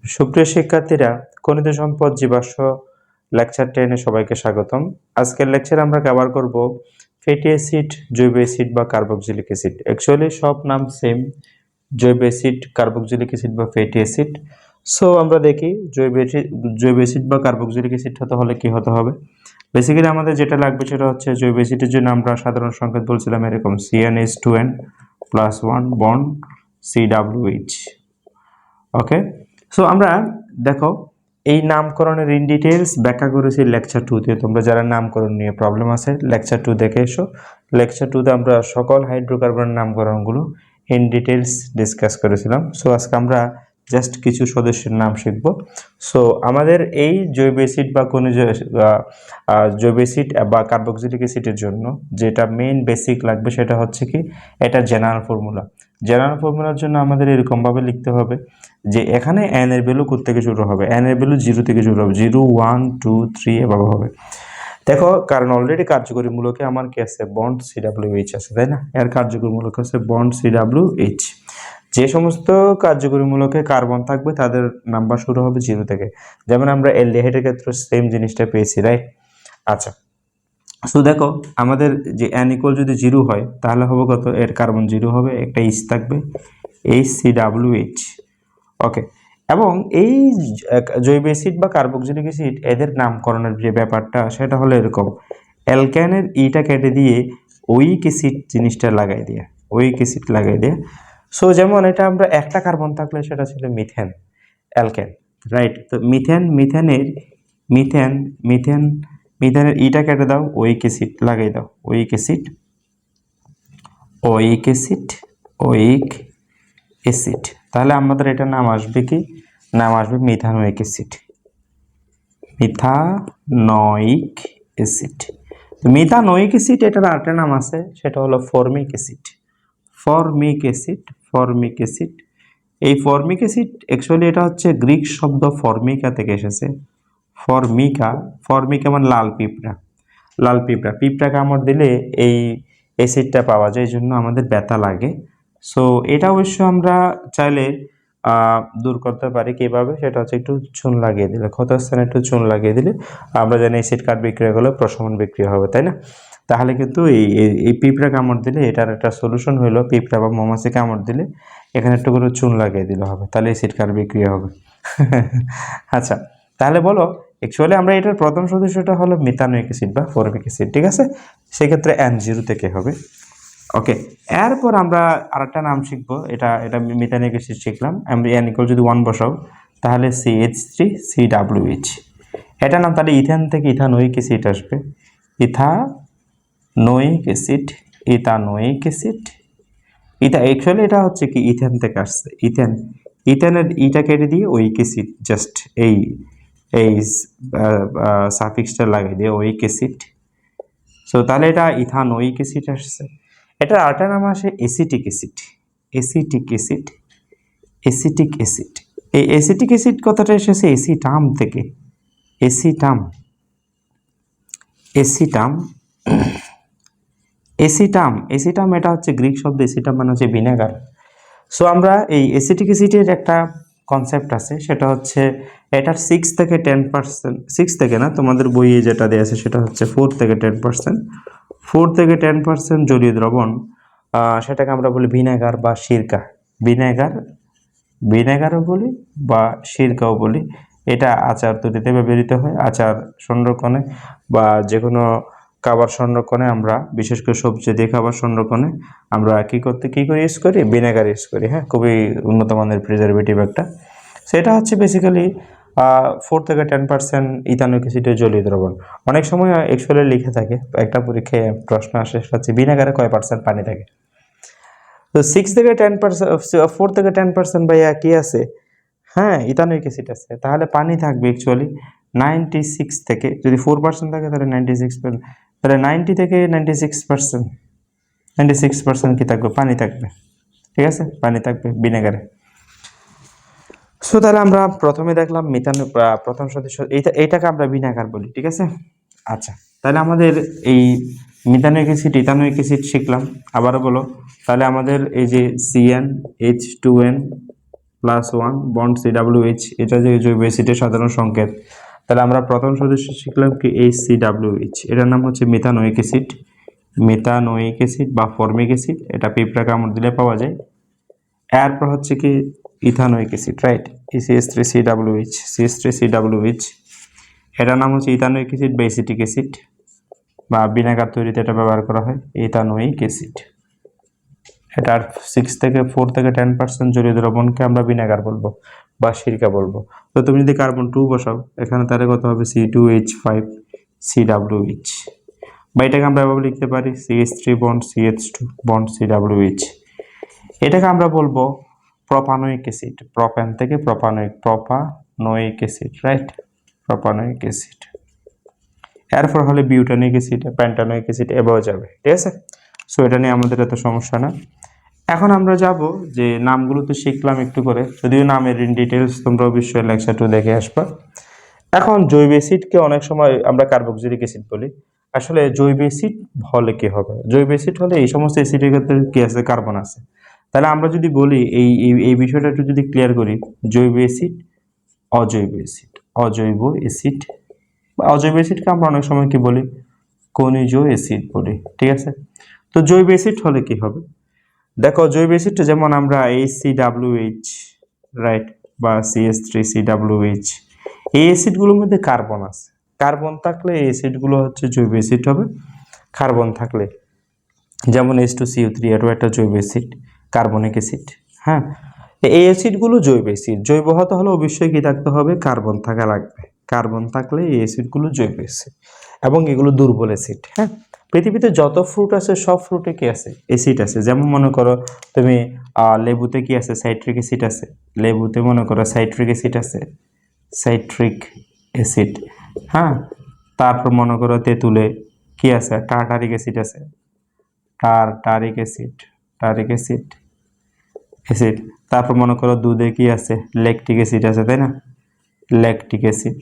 সুপ্রিয় শিক্ষার্থীরা, খনিজ সম্পদ জীবাশ্ম লেকচার 10 এ সবাইকে স্বাগতম। আজকের লেকচারে আমরা কভার করব ফ্যাটি অ্যাসিড, জৈব অ্যাসিড বা কার্বক্সিলিক অ্যাসিড। অ্যাকচুয়ালি সব নাম সেম, জৈব অ্যাসিড, কার্বক্সিলিক অ্যাসিড বা ফ্যাটি অ্যাসিড। সো আমরা দেখি জৈব অ্যাসিড বা কার্বক্সিলিক অ্যাসিড হতে হলে কি হতে হবে। বেসিক্যালি আমাদের যেটা লাগবে সেটা হচ্ছে জৈব অ্যাসিডের জন্য আমরা সাধারণ সংকেত বলছিলাম এরকম CnH2n +1 বন্ড CWH। ওকে, সো আমরা দেখো এই নামকরণের ইন ডিটেলস ব্যাখ্যা করেছি লেকচার 2 তে। তোমরা যারা নামকরণ নিয়ে প্রবলেম আছে লেকচার 2 দেখে এসো। লেকচার 2 তে আমরা সকল হাইড্রোকার্বনের নামকরণগুলো ইন ডিটেলস ডিসকাস করেছিলাম। সো আজকে আমরা জাস্ট কিছু সদস্যের নাম শিখব। সো আমাদের এই জৈব অ্যাসিড বা জৈব অ্যাসিড বা কার্বক্সিলিক অ্যাসিডের জন্য যেটা মেইন বেসিক লাগবে সেটা হচ্ছে কি, এটা জেনারেল ফর্মুলা। জেনারেল ফর্মুলার জন্য আমাদের এরকমভাবে লিখতে হবে যে এখানে n এর ভ্যালু কোথা থেকে শুরু হবে, n এর ভ্যালু 0 থেকে শুরু হবে, 0 1 2 3 এভাবে হবে। দেখো, কারণ অলরেডি কার্যকরী মূলকে আমার কি আছে, বন্ড CWH আছে, তাই না? এর কার্যকরী মূলক আছে বন্ড CWH। যে সমস্ত কার্যকরী মূলকে কার্বন থাকবে তাদের নাম্বার শুরু হবে 0 থেকে। যেমন আমরা অ্যালডিহাইডের ক্ষেত্রে সেম জিনিসটা পেয়েছি, রাইট? আচ্ছা, সো দেখো আমাদের যে n ইকুয়াল যদি 0 হয় তাহলে হবে কত, এর কার্বন 0 হবে, একটা H থাকবে, HCWH। ওকে, এবং এই জৈব অ্যাসিড বা কার্বক্সিলিক অ্যাসিড এদের নামকরণের যে ব্যাপারটা সেটা হলো এরকম, অ্যালকেনের ইটা কেটে দিয়ে ওইক অ্যাসিড জিনিসটা লাগাই দিয়ে, ওইক অ্যাসিড লাগাই দিয়ে। সো যেমন এটা আমরা একটা কার্বন থাকলে সেটা ছিল মিথেন অ্যালকেন, রাইট? তো মিথেনের ইটা কেটে দাও, ওইক অ্যাসিড লাগাই দাও, ওইক অ্যাসিড, ওইক অ্যাসিড, ওইক অ্যাসিড। তাহলে আমাদের এটা নাম আসবে কি, নাম আসবে methanoic acid, methanoic acid. Methanoic acid এটার আরেকটা নাম আছে, সেটা হলো formic acid, formic acid, formic acid. এই ফর্মিক অ্যাসিড অ্যাকচুয়ালি এটা হচ্ছে গ্রিক শব্দ ফর্মিকা থেকে এসেছে। ফর্মিকা, ফর্মিকা মানে লাল পিঁপড়া, লাল পিঁপড়া, পিঁপড়া কামড় দিলে এই অ্যাসিডটা পাওয়া যায়, এই জন্য আমাদের ব্যথা লাগে। সো এটা অবশ্য আমরা চাইলে দূর করতে পারি কিভাবে, সেটা হচ্ছে একটু চুন লাগিয়ে দিলে, ক্ষতস্থানে একটু চুন লাগিয়ে দিলে আমরা জানি অ্যাসিড কার্ড বিক্রিয়া হলে প্রশমন বিক্রিয়া হবে, তাই না? তাহলে কিন্তু এই পিঁপড়া কামড় দিলে এটার একটা সলিউশন হলো, পিঁপড়া বা মৌমাছি কামড় দিলে এখানে একটু করে চুন লাগিয়ে দিলে হবে, তাহলে অ্যাসিড কার্ড বিক্রিয়া হবে। আচ্ছা, তাহলে বলো, অ্যাকচুয়ালি আমরা এটার প্রথম সদস্যটা হলো মিথানোয়িক অ্যাসিড বা ফর্মিক অ্যাসিড, ঠিক আছে? সেক্ষেত্রে N0 থেকে হবে। ওকে, এরপর আমরা আরেকটা নাম শিখবো, এটা এটা মিথানোয়িক অ্যাসিড শিখলাম। আমরা n ইকুয়াল যদি 1 বসাও তাহলে CH3CWH। এটা নাম, তাহলে ইথেন থেকে ইথানোয়িক অ্যাসিড আসবে, ethanoic acid, ethanoic acid. Actually এটা হচ্ছে কি, ইথেন থেকে আসছে, ইথেন, ইথেনের ইটা কেটে দিয়ে ওইক অ্যাসিড, জাস্ট এই এই সাফিক্সটা লাগিয়ে দিয়ে ওইক অ্যাসিড। সো তাহলে এটা ইথানোয়িক অ্যাসিড আসছে। এটার আরেকটা নাম আসে acetic acid, acetic acid, acetic acid. এই এসিটিক অ্যাসিড কথাটা এসেছে এসিটাম থেকে, এসিটাম, এসিটাম, এসিটাম, এসিটাম এটা হচ্ছে গ্রিক শব্দ, এসিটাম মানে হচ্ছে ভিনেগার। সো আমরা এই এসিটিক অ্যাসিডের একটা কনসেপ্ট আছে, সেটা হচ্ছে এটার 6 থেকে 10%, 6 থেকে না, তোমাদের বইয়ে যেটা দেওয়া আছে সেটা হচ্ছে 4 থেকে 10%, 4 থেকে 10% জলীয় দ্রবণ, সেটাকে আমরা বলি ভিনেগার বা সিরকা, ভিনেগার, ভিনেগারও বলি বা সিরকাও বলি। এটা আচার তৈরিতে ব্যবহৃত হয়, আচার সংরক্ষণে বা যে কোনো খাবার সংরক্ষণে, আমরা বিশেষ করে সবজি দিয়ে খাবার সংরক্ষণে আমরা কি করে ইউজ করি, ভিনেগার ইউজ করি। হ্যাঁ, খুবই উন্নত মানের প্রিজারভেটিভ একটা। সেটা হচ্ছে বেসিক্যালি 4 থেকে 10% ইথানোয়িক অ্যাসিডের জলীয় দ্রবণ। অনেক সময় অ্যাকচুয়ালি লিখে থাকে, একটা পরীক্ষায় প্রশ্ন আসে, সেটা হচ্ছে ভিনেগারে কয় পার্সেন্ট পানি থাকে। তো 6 থেকে 10%, 4 থেকে 10% ভাইয়া কি আছে, হ্যাঁ ইথানোয়িক অ্যাসিড আছে, তাহলে পানি থাকবে অ্যাকচুয়ালি 96 থেকে, যদি 4% থাকে তাহলে 96%, তাহলে 90 থেকে 96%, 96% কি থাকবে, পানি থাকবে, ঠিক আছে? পানি থাকবে ভিনেগারে। সো তাহলে আমরা প্রথমে দেখলাম মিথানো, প্রথম সদস্য এইটাকে আমরা ভিনেগার বলি, ঠিক আছে? আচ্ছা, তাহলে আমাদের এই মিথানোয়িক অ্যাসিড, ইথানোয়িক অ্যাসিড শিখলাম। আবারও বলো, তাহলে আমাদের এই যে CnH2n +1 বন্ড CWH, এটা যে জৈব অ্যাসিডের সাধারণ সংকেত। তাহলে আমরা প্রথম সদস্য শিখলাম কি HCWH, এটার নাম হচ্ছে মিথানোয়িক অ্যাসিড, মিথানোয়িক অ্যাসিড বা ফর্মিক অ্যাসিড, এটা পিঁপড়া কামড় দিলে পাওয়া যায়। এরপর হচ্ছে কি ethanoic acid, right, CH3CWH, CH3CWH, এটার নাম হচ্ছে ইথানোয়িক অ্যাসিড বা এসিটিক অ্যাসিড, বা ভিনেগার তৈরিতে এটা ব্যবহার করা হয়, ইথানোয়িক অ্যাসিড। এটার 4 থেকে 10% জলীয় দ্রবণকে আমরা ভিনেগার বলবো বা সিরকা বলবো। তো তুমি যদি কার্বন 2 বসাও এখানে, তাহলে কত হবে C2H5CWH, বা এটাকে আমরা এভাবে লিখতে পারি CH3 bond CH2 bond CWH। এটাকে আমরা বলবো প্রোপানোয়িক অ্যাসিড, প্রোপান থেকে propanoic acid, right, propanoic acid. এরপর হলে বিউটানিক অ্যাসিড, প্যান্টানোয়িক অ্যাসিড, এভাবে যাবে, ঠিক আছে। সো এটা নিয়ে আমাদের এত সমস্যা না। এখন আমরা যাব যে নামগুলো তো শিখলাম একটু করে, যদিও নামের ইন ডিটেলস তোমরা অবশ্যই লেকচার 2 দেখে আসবা। এখন জৈব অ্যাসিডকে অনেক সময় আমরা কার্বক্সিলিক অ্যাসিড বলি। আসলে জৈব অ্যাসিড হলে কি হবে? জৈব অ্যাসিড হলে এই সমস্ত অ্যাসিডের ক্ষেত্রে কি আছে, কার্বন আছে। তাহলে আমরা যদি বলি এই বিষয়টা একটু যদি ক্লিয়ার করি, জৈব অ্যাসিড, অজৈব অ্যাসিড, অজৈব অ্যাসিড বা অজৈব অ্যাসিডকে আমরা অনেক সময় কি বলি, খনিজ অ্যাসিড বলি, ঠিক আছে। তো জৈব অ্যাসিড হলে কি হবে? দেখো জৈব অ্যাসিডটা যেমন আমরা HCWH, রাইট, বা CH3CWH, এই অ্যাসিডগুলোর মধ্যে কার্বন আছে। কার্বন থাকলে এই অ্যাসিডগুলো হচ্ছে জৈব অ্যাসিড হবে। কার্বন থাকলে যেমন H2CO3, এটাও একটা জৈব অ্যাসিড, কার্বনিক অ্যাসিড। হ্যাঁ, এই অ্যাসিডগুলো জৈব অ্যাসিড। জৈব হতে হলে অবশ্যই কি থাকতে হবে, কার্বন থাকা লাগবে। কার্বন থাকলে এই অ্যাসিডগুলো জৈব অ্যাসিড, এবং এগুলো দুর্বল অ্যাসিড। হ্যাঁ, পৃথিবীতে যত ফ্রুট আছে সব ফ্রুটে কি আছে, অ্যাসিড আছে। যেমন মনে করো তুমি লেবুতে কি আছে, সাইট্রিক অ্যাসিড আছে। লেবুতে মনে করো সাইট্রিক অ্যাসিড আছে, সাইট্রিক অ্যাসিড। হ্যাঁ, তারপর মনে করো তেঁতুলে কি আছে, টার্টারিক অ্যাসিড আছে, টার্টারিক অ্যাসিড, টারিক অ্যাসিড, অ্যাসিড। তারপর মনে করো দুধে কি আছে, ল্যাকটিক অ্যাসিড আছে, তাই না, ল্যাকটিক অ্যাসিড,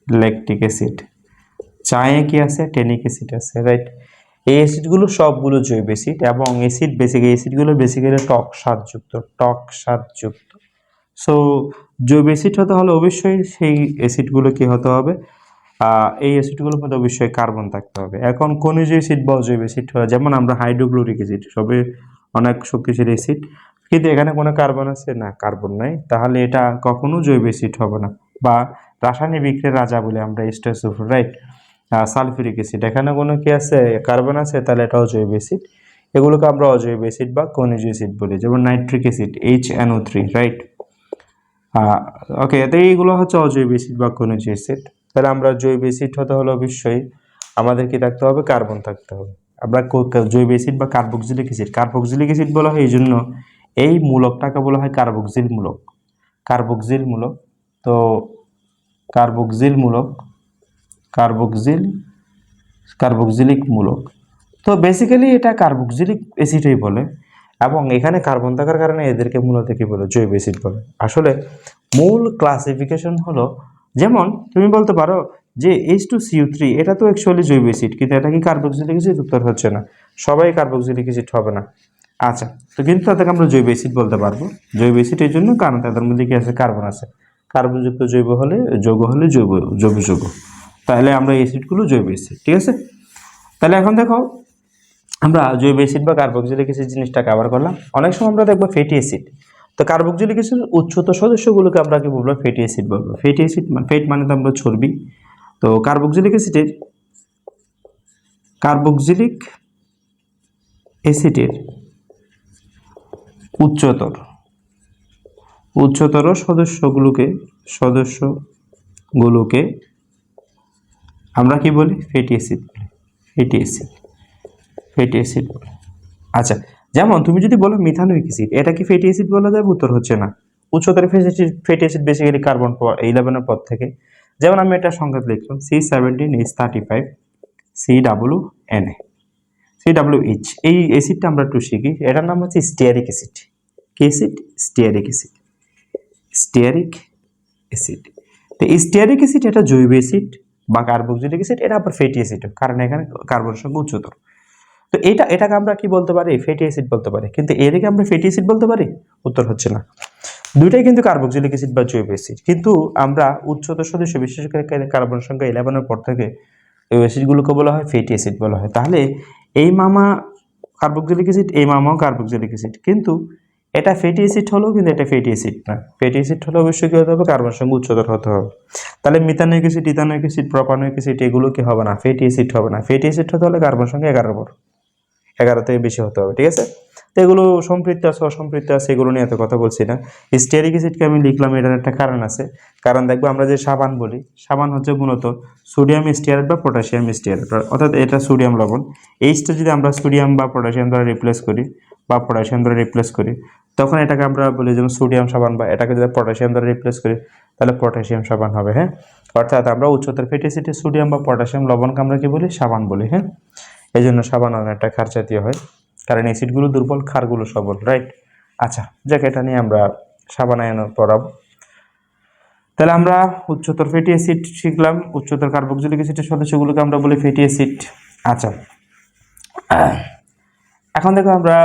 ল্যাকটিক অ্যাসিড। চায়ে কি আছে, ট্যানিক অ্যাসিড আছে, রাইট। এই অ্যাসিডগুলো সবগুলো জৈব অ্যাসিড, এবং অ্যাসিডগুলো বেসিক্যালি টক স্বাদযুক্ত, টক স্বাদযুক্ত। সো জৈব অ্যাসিড হতে হলে অবশ্যই সেই অ্যাসিডগুলো কি হতে হবে, এই অ্যাসিডগুলোর মধ্যে অবশ্যই কার্বন থাকতে হবে। এখন খনিজ অ্যাসিড বা অজৈব অ্যাসিড, যেমন আমরা হাইড্রোক্লোরিক অ্যাসিড, সবে অনেক শক্তিশালী অ্যাসিড, কিন্তু এখানে কোনো কার্বন আছে না, কার্বন নাই, তাহলে এটা কখনো জৈব অ্যাসিড হবে না। বা রাসায়নিক বিক্রিয়ার রাজা বলে আমরা H2SO4, রাইট। সালফিউরিক অ্যাসিড, এখানে কোনো কি আছে, কার্বন আছে, তাহলে এটা অজৈব অ্যাসিড। এগুলোকে আমরা অজৈব অ্যাসিড বা খনিজ অ্যাসিড বলি। যেমন নাইট্রিক অ্যাসিড, HNO3, রাইট। ওকে, তো এইগুলো হচ্ছে অজৈব অ্যাসিড বা খনিজ অ্যাসিড। তাহলে আমরা জৈব অ্যাসিড হতে হলে অবশ্যই আমাদের কি থাকতে হবে, কার্বন থাকতে হবে। আমরা জৈব অ্যাসিড বা কার্বক্সিলিক অ্যাসিড, কার্বক্সিলিক অ্যাসিড বলা হয় এই জন্য, এই মূলকটাকে বলা হয় কার্বক্সিল মূলক, কার্বক্সিল মূলক। তো কার্বক্সিল মূলক, কার্বক্সিলিক মূলক। তো বেসিক্যালি এটা কার্বক্সিলিক অ্যাসিডই বলে, এবং এখানে কার্বন থাকার কারণে এদেরকে মূলত কি বলে, জৈব অ্যাসিড বলে। আসলে মূল ক্লাসিফিকেশন হলো, যেমন তুমি বলতে পারো যে H2CO3, এটা তো অ্যাকচুয়ালি জৈব অ্যাসিড, কিন্তু এটা কি কার্বক্সিলিক অ্যাসিড? উত্তর হচ্ছে না, সবাই কার্বক্সিলিক অ্যাসিড হবে না। আচ্ছা, তো কিন্তু তাদেরকে আমরা জৈব অ্যাসিড বলতে পারবো। জৈব অ্যাসিড এই জন্য কারণ তাদের মধ্যে কি আছে, কার্বন আছে। কার্বনযুক্ত জৈব হলে, যৌগ হলে জৈব যৌগ, তাহলে আমরা এই অ্যাসিডগুলো জৈব অ্যাসিড, ঠিক আছে। তাহলে এখন দেখো আমরা জৈব অ্যাসিড বা কার্বক্সিলিক অ্যাসিড জিনিসটা কভার করলাম। অনেক সময় আমরা দেখবো ফ্যাটি অ্যাসিড। তো কার্বক্সিলিক অ্যাসিডের উচ্চতর সদস্যগুলোকে আমরা কি বলবো, ফ্যাটি অ্যাসিড বলবো। ফ্যাটি অ্যাসিড মানে, ফ্যাট মানে তো আমরা চর্বি। তো কার্বক্সিলিক অ্যাসিডের উচ্চতর সদস্যগুলোকে আমরা কি বলি, ফ্যাটি অ্যাসিড বলি, ফ্যাটি অ্যাসিড বলি। আচ্ছা, যেমন তুমি যদি বলো মিথানোয়িক অ্যাসিড, এটা কি ফ্যাটি অ্যাসিড বলা যাবে? উত্তর হচ্ছে না। উচ্চতর ফ্যাটি অ্যাসিড বেসিক্যালি কার্বন 11 এর পর থেকে। যেমন আমি এটা সংকেত লিখলাম C17H35 CWH। এই অ্যাসিডটা আমরা একটু শিখি, এটার নাম হচ্ছে স্টিয়ারিক অ্যাসিড। কি acid? Stearic acid, stearic acid. তো স্টিয়ারিক অ্যাসিড এটা জৈব অ্যাসিড বা কার্বক্সিলিক অ্যাসিড, এটা আবার ফ্যাটি অ্যাসিড, কারণ এখানে কার্বনের সংখ্যা উচ্চতর। তো এটাকে আমরা কি বলতে পারি, ফ্যাটি অ্যাসিড বলতে পারি। কিন্তু এটাকে আমরা ফ্যাটি অ্যাসিড বলতে পারি? উত্তর হচ্ছে না। দুইটাই কিন্তু কার্বক্সিলিক অ্যাসিড বা জৈব অ্যাসিড, কিন্তু আমরা উচ্চতর সদস্য বিশেষ করে কার্বন সংখ্যা 11 পর থেকে এই অ্যাসিডগুলোকে বলা হয় ফ্যাটি অ্যাসিড বলা হয়। তাহলে এই মামা কার্বক্সিলিক অ্যাসিড, এই মামাও কার্বক্সিলিক অ্যাসিড, কিন্তু এটা ফ্যাটি অ্যাসিড হলেও কিন্তু এটা ফ্যাটি অ্যাসিড না। ফ্যাটি অ্যাসিড হলে অবশ্যই কি হতে হবে, কার্বন সংখ্যা উচ্চতর হতে হবে। তাহলে methanoic acid, ethanoic acid, propanoic acid এগুলো কি হবে না, ফ্যাটি অ্যাসিড হবে না। ফ্যাটি অ্যাসিড হতে হলে কার্বন সংখ্যা 11 থেকে বেশি হতে হবে, ঠিক আছে। তো এগুলো সম্পৃক্ত আছে অসম্পৃক্ত আছে এগুলো নিয়ে এত কথা বলছি না। স্টিয়ারিক অ্যাসিডকে আমি লিখলাম, এটার একটা কারণ আছে। কারণ দেখবো আমরা যে সাবান বলি, সাবান হচ্ছে মূলত সোডিয়াম স্টিয়ারেট বা পটাশিয়াম স্টিয়ারেট, অর্থাৎ এটা সোডিয়াম লবণ। এইচটা যদি আমরা সোডিয়াম বা পটাশিয়াম দ্বারা রিপ্লেস করি বা পটাশিয়াম দ্বারা রিপ্লেস করি, তখন এটাকে আমরা বলি যেমন সোডিয়াম সাবান, বা এটাকে যদি পটাশিয়াম দ্বারা রিপ্লেস করি তাহলে পটাশিয়াম সাবান হবে। হ্যাঁ, অর্থাৎ আমরা উচ্চতর ফ্যাটি অ্যাসিডে সোডিয়াম বা পটাশিয়াম লবণকে আমরা কি বলি, সাবান বলি। হ্যাঁ, এই জন্য সাবান অনেকটা ক্ষার জাতীয় হয়, কারণ অ্যাসিডগুলো দুর্বল, ক্ষারগুলো সবল, রাইট। আচ্ছা, যাক, এটা নিয়ে আমরা সাবান আয়ন পড়াবো। তাহলে আমরা উচ্চতর ফ্যাটি অ্যাসিড শিখলাম, উচ্চতর কার্বক্সিলিক অ্যাসিডের সদস্যগুলোকে আমরা বলি ফ্যাটি অ্যাসিড। আচ্ছা, এখন দেখো আমরা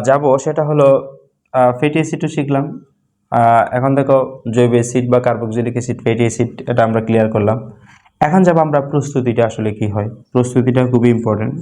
যাব, সেটা হলো ফ্যাটি অ্যাসিডও শিখলাম। এখন দেখো জৈব অ্যাসিড বা কার্বক্সিলিক অ্যাসিড, ফ্যাটি অ্যাসিড, এটা আমরা ক্লিয়ার করলাম। এখন যাব আমরা প্রস্তুতিটা আসলে কি হয়, প্রস্তুতিটা খুবই ইম্পর্টেন্ট।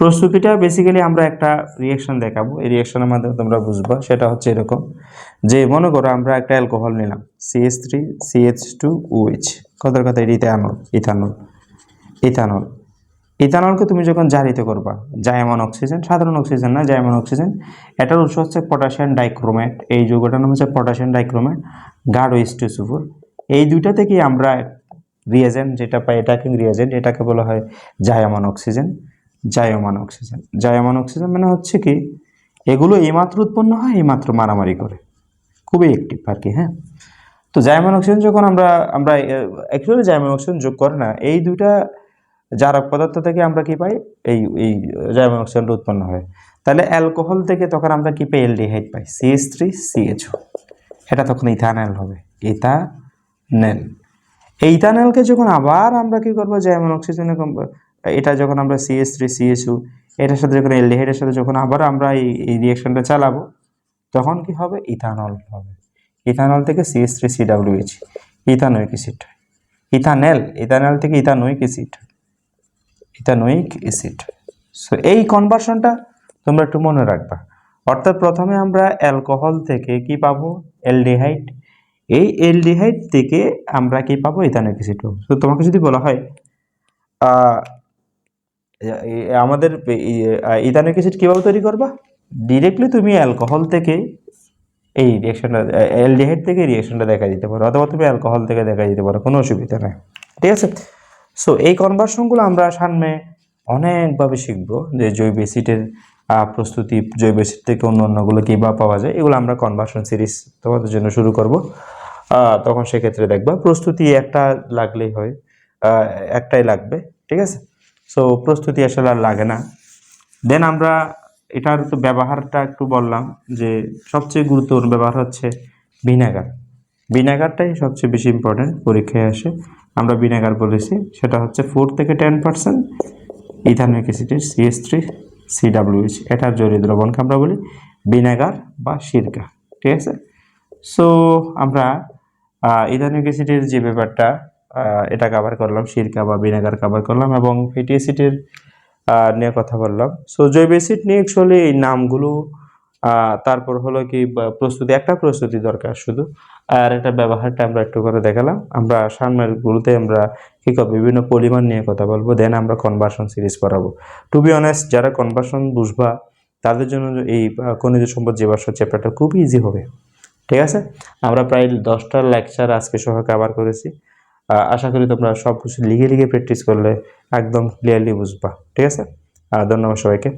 প্রস্তুতিটা বেসিক্যালি আমরা একটা রিয়াকশন দেখাবো, এই রিয়াকশনের মাধ্যমে তোমরা বুঝবা। সেটা হচ্ছে এরকম যে, মনে করো আমরা একটা অ্যালকোহল নিলাম, CH3CH2OH, কথার কথা ইথানল। ইথানলকে তুমি যখন জারিত করবা, জায়মান অক্সিজেন, সাধারণ অক্সিজেন না, জায়মান অক্সিজেন, এটার উৎস হচ্ছে পটাশিয়াম ডাইক্রোমেট। এই যৌগটার নাম হচ্ছে পটাশিয়াম ডাইক্রোমেট, গাঢ় H2SO4। এই দুইটা থেকেই আমরা রিয়েজেন্ট যেটা পাই, এটাকে রিয়েজেন্ট, এটাকে বলা হয় জায়মান অক্সিজেন। জায়মান অক্সিজেন মানে হচ্ছে কি, এগুলো এইমাত্র উৎপন্ন হয়, এইমাত্র মারামারি করে, খুবই অ্যাক্টিভ আর কি। হ্যাঁ, তো জায়মান অক্সিজেন যখন আমরা অ্যাকচুয়ালি জায়মান অক্সিজেন যোগ করে না, এই দুইটা জারক পদার্থ থেকে আমরা কি পাই, এই জায়মান অক্সিজেনটা উৎপন্ন হয়। তাহলে অ্যালকোহল থেকে তখন আমরা কি পাই, অ্যালডিহাইড পাই, CH3CHO, এটা তখন ইথানল হবে, ইথানল। এই ইথানলকে যখন আবার আমরা কি করবো, জায়মান অক্সিজেনে, এটা যখন আমরা CH3CHO এটার সাথে যখন অ্যালডিহাইডের সাথে যখন আবার আমরা এই রিঅ্যাকশনটা চালাবো, তখন কি হবে, ইথানল হবে। ইথানল থেকে CH3COOH, ইথানোয়িক অ্যাসিড। ইথানল থেকে ইথানোয়িক অ্যাসিড। সো এই কনভার্সনটা তোমরা একটু মনে রাখবা। অর্থাৎ প্রথমে আমরা অ্যালকোহল থেকে কি পাবো, অ্যালডিহাইড। এই অ্যালডিহাইড থেকে আমরা কি পাবো, ইথানোয়িক অ্যাসিড পাবো। তো তোমাকে যদি বলা হয় আমাদের ইথানোয়িক অ্যাসিড কীভাবে তৈরি করবা, ডিরেক্টলি তুমি অ্যালকোহল থেকে এই রিঅ্যাকশনটা, অ্যালডিহাইড থেকে রিঅ্যাকশনটা দেখা দিতে পারো, অথবা তুমি অ্যালকোহল থেকে দেখা দিতে পারো, কোনো অসুবিধা নেই, ঠিক আছে। সো এই কনভার্সনগুলো আমরা সামনে অনেকভাবে শিখবো, যে জৈব অ্যাসিডের প্রস্তুতি, জৈব অ্যাসিড থেকে অন্য অন্যগুলো কীভাবে পাওয়া যায়, এগুলো আমরা কনভার্সন সিরিজ তোমাদের জন্য শুরু করব। তখন সেক্ষেত্রে দেখবা প্রস্তুতি একটা লাগলেই হয়, একটাই লাগবে, ঠিক আছে। সো প্রস্তুতি আসলে আর লাগে না। দেন আমরা এটার তো ব্যবহারটা একটু বললাম, যে সবচেয়ে গুরুত্বপূর্ণ ব্যবহার হচ্ছে ভিনেগারটাই সবচেয়ে বেশি ইম্পর্টেন্ট, পরীক্ষায় আসে। আমরা ভিনেগার বলেছি, সেটা হচ্ছে 4 থেকে 10% ইথানোয়িক অ্যাসিডের CH3COOH, এটার জলীয় দ্রবণকে আমরা বলি ভিনেগার বা সিরকা, ঠিক আছে। সো আমরা ইথানোয়িক অ্যাসিডের যে ব্যাপারটা, এটা কভার করলাম, সিরকা বা ভিনেগার কভার করলাম, এবং ফ্যাটি অ্যাসিডের নিয়ে কথা বললাম। সো জৈব অ্যাসিড নিয়ে অ্যাকচুয়ালি এই নামগুলো, তারপর হলো কি একটা প্রস্তুতি দরকার শুধু, আর এটা ব্যবহারটা আমরা একটু করে দেখালাম। আমরা সামনের গুলোতে আমরা কি করবো, বিভিন্ন পরিমাণ নিয়ে কথা বলবো, দেন আমরা কনভার্সন সিরিজ করাবো। টু বি অনেস্ট, যারা কনভার্সন বুঝবা তাদের জন্য এই খনিজ সম্পদ জীবাশ্ম চ্যাপ্টারটা খুব ইজি হবে, ঠিক আছে। আমরা প্রায় 10টা লেকচার আজকে সহ কভার করেছি। আশা করি তোমরা সব কিছু লিখে প্র্যাকটিস করলে একদম ক্লিয়ারলি বুঝবা, ঠিক আছে। ধন্যবাদ সবাইকে।